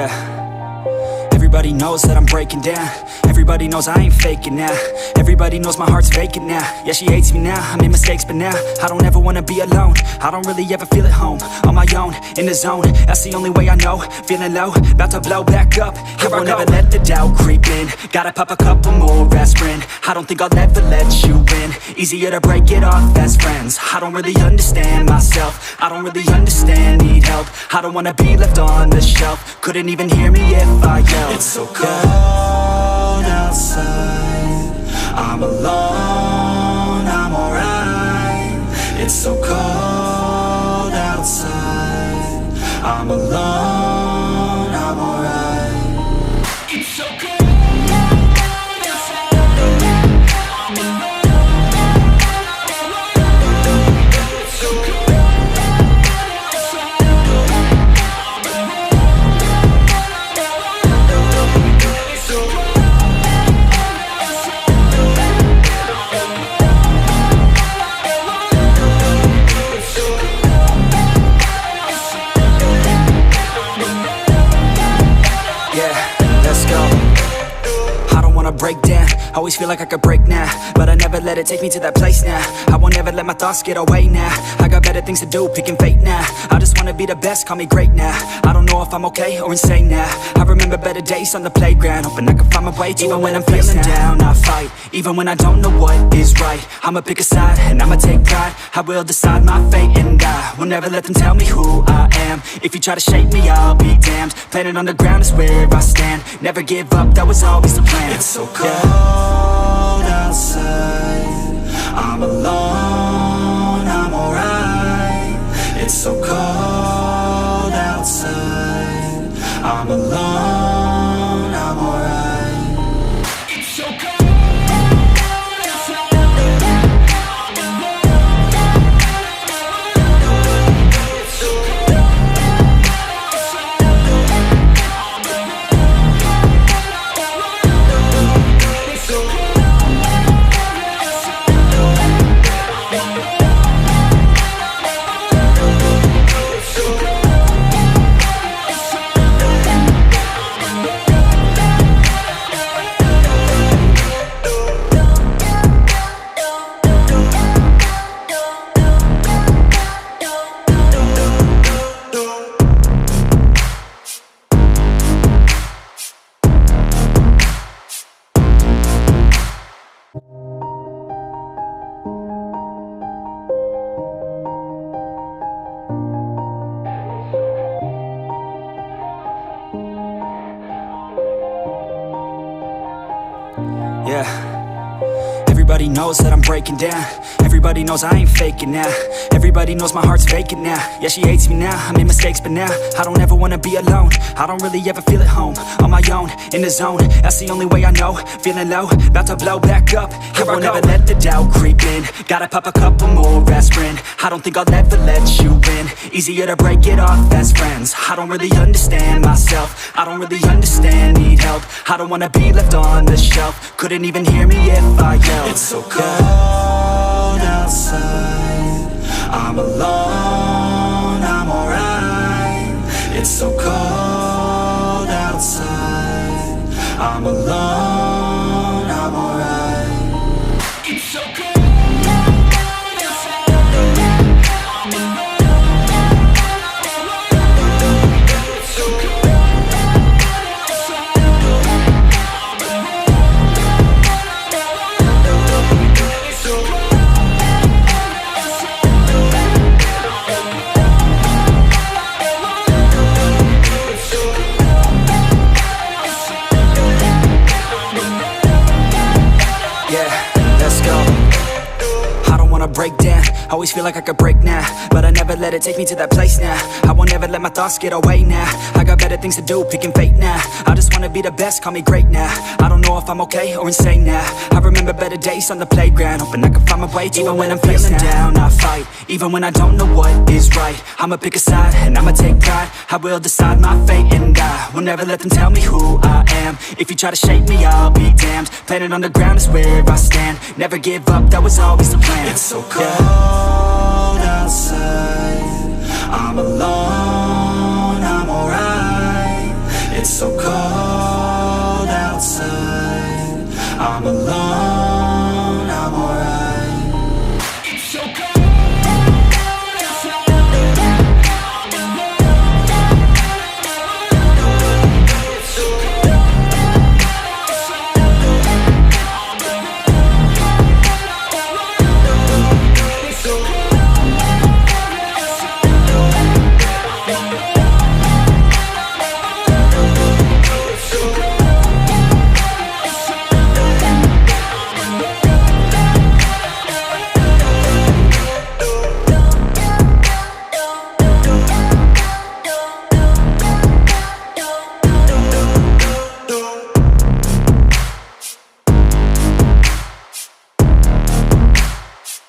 Yeah. Everybody knows that I'm breaking down. Everybody knows I ain't faking now. Everybody knows my heart's vacant now. Yeah, she hates me now, I made mistakes but now I don't ever wanna be alone. I don't really ever feel at home. On my own, in the zone, that's the only way I know. Feeling low, about to blow back up. I won't ever let the doubt creep in. Gotta pop a couple more aspirin. I don't think I'll ever let you in. Easier to break it off as friends. I don't really understand myself. I don't really understand, need help. I don't wanna be left on the shelf. Couldn't even hear me if I yelled. It's so cold outside, I'm alone, I'm alright. It's so cold outside, I'm alone, I'm alright. It's so cold outside, I'm alone. It's so cold outside, I'm alone. Break down, always feel like I could break now, but I never let it take me to that place now. I won't ever let my thoughts get away now. I got better things to do, picking fate now. I just wanna be the best, call me great now. I don't know if I'm okay or insane now. I remember better days on the playground, hoping I can find my way. Even when I'm feeling down, I fight. Even when I don't know what is right, I'ma pick a side and I'ma take pride. I will decide my fate and I will never let them tell me who I am. If you try to shape me, I'll be damned. Planet on the ground is where I stand. Never give up, that was always the plan. It's so cold outside, I'm alone, I'm alright. It's so cold outside, I'm alone, I'm alright. It's so cold outside, I'm alone. It's so cold outside, I'm alone. Yeah. Everybody knows that I'm breaking down. Everybody knows I ain't faking now. Everybody knows my heart's vacant now. Yeah, she hates me now, I made mistakes but now I don't ever wanna be alone. I don't really ever feel at home. On my own, in the zone, that's the only way I know. Feeling low, about to blow back up. I won't ever let the doubt creep in. Gotta pop a couple more aspirin. I don't think I'll ever let you in. Easier to break it off as friends. I don't really understand myself. I don't really understand, need help. I don't wanna be left on the shelf. Couldn't even hear me if I yelled. It's so cold outside, I'm alone, I'm alright. It's so cold outside, I'm alone, I'm alright. It's so cold outside, I'm alone. It's so cold outside, I'm alone. Break down, always feel like I could break now, but I never let it take me to that place now. I won't ever let my thoughts get away now. I got better things to do, picking fate now. I just wanna be the best, call me great now. I don't know if I'm okay or insane now. I remember better days on the playground, hoping I can find my way. Even when I'm feeling down, I fight. Even when I don't know what is right, I'ma pick a side and I'ma take pride. I will decide my fate and I will never let them tell me who I am. If you try to shape me, I'll be damned. Planet on the ground is where I stand. Never give up, that was always the plan. It's so cold outside, I'm alone, I'm alright. alone, I'm alright. It's so cold outside. I'm alone. It's so cold outside. I'm alone. It's so cold.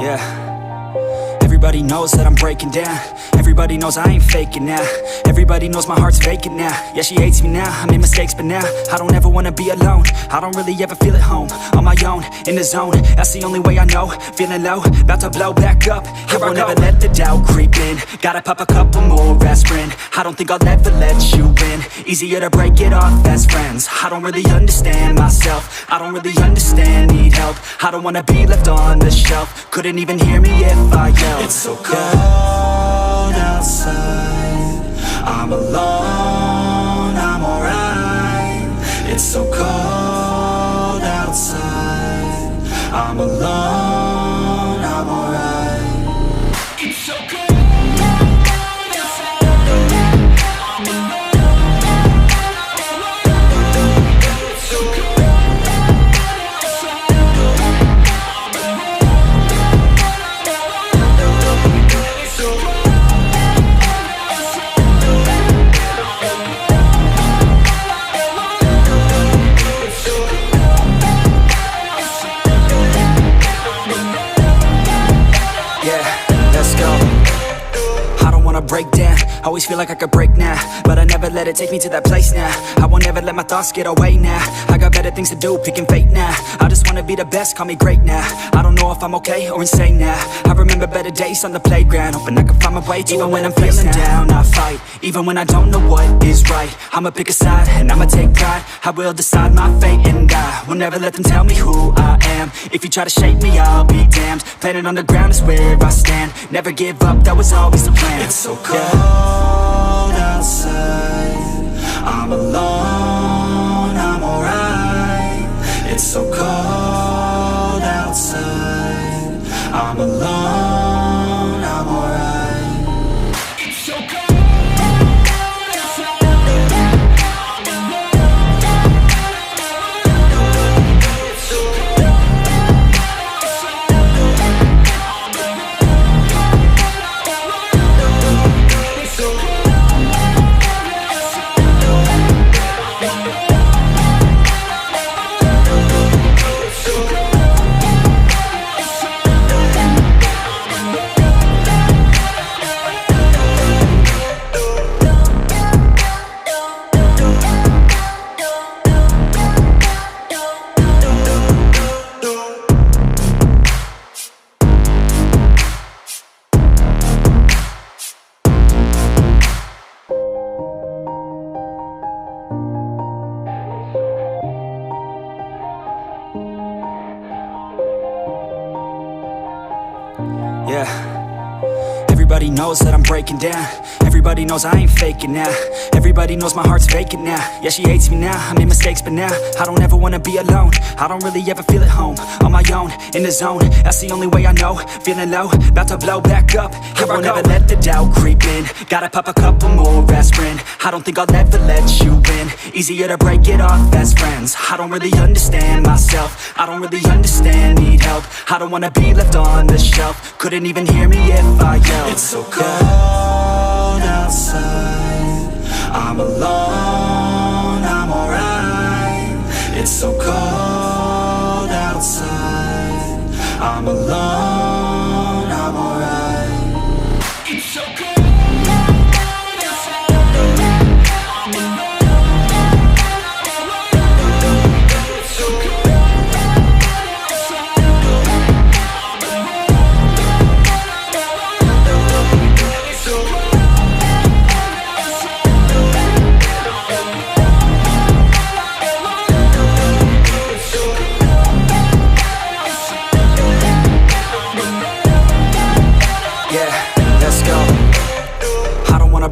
Yeah. Everybody knows that I'm breaking down. Everybody knows I ain't faking now. Everybody knows my heart's vacant now. Yeah, she hates me now, I made mistakes but now I don't ever wanna be alone. I don't really ever feel at home. On my own, in the zone, that's the only way I know. Feeling low, about to blow back up. I won't ever let the doubt creep in. Gotta pop a couple more aspirin. I don't think I'll ever let you in. Easier to break it off best friends. I don't really understand myself. I don't really understand, need help. I don't wanna be left on the shelf. Couldn't even hear me if I yelled. It's so cold outside. I'm alone, I'm alright. It's so cold outside. I'm alone, I'm alright. It's so cold outside. I'm alone. It's so cold outside. I'm break down, always feel like I could break now, but I never let it take me to that place now. I won't ever let my thoughts get away now. I got better things to do, picking fate now. I just wanna be the best, call me great now. I don't know if I'm okay or insane now. I remember better days on the playground, hoping I can find my way to even when I'm feeling down, I fight. Even when I don't know what is right, I'ma pick a side and I'ma take pride. I will decide my fate and I will never let them tell me who I am. If you try to shake me, I'll be damned. Planet on the ground is where I stand. Never give up, that was always the plan. It's so cold outside. I'm alone, I'm alright. It's so cold outside. I'm alone, I'm alright. It's so cold outside. I'm alone. It's so cold outside. I'm alone. It's so cold. Yeah. Everybody knows that I'm breaking down. Everybody knows I ain't faking now. Everybody knows my heart's vacant now. Yeah, she hates me now, I made mistakes but now I don't ever wanna be alone. I don't really ever feel at home. On my own, in the zone, that's the only way I know. Feeling low, about to blow back up. I won't ever let the doubt creep in. Gotta pop a couple more aspirin. I don't think I'll ever let you in. Easier to break it off best friends. I don't really understand myself. I don't really understand, need help. I don't wanna be left on the shelf. Couldn't even hear me if I yelled. It's so cold outside. I'm alone, I'm alright. It's so cold outside. I'm alone, I'm alright. It's so cold outside. I'm alone. It's so cold.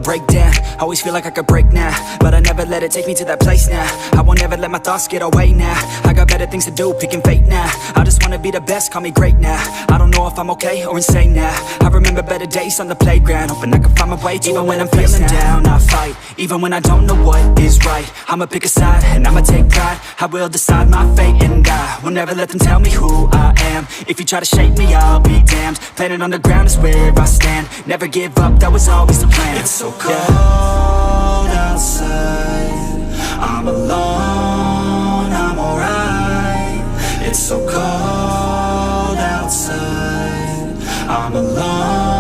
break down. Always feel like I could break now, but I never let it take me to that place now. I won't ever let my thoughts get away now. I got better things to do, picking fate now. I just wanna be the best, call me great now. I don't know if I'm okay or insane now. I remember better days on the playground, hoping I can find my way even when I'm feeling down. I fight, even when I don't know what is right. I'ma pick a side, and I'ma take pride. I will decide my fate, and I will never let them tell me who I am. If you try to shape me, I'll be damned. Planet on the ground is where I stand. Never give up, that was always the plan. It's so cold outside, I'm alone, I'm alright. It's so cold outside, I'm alone.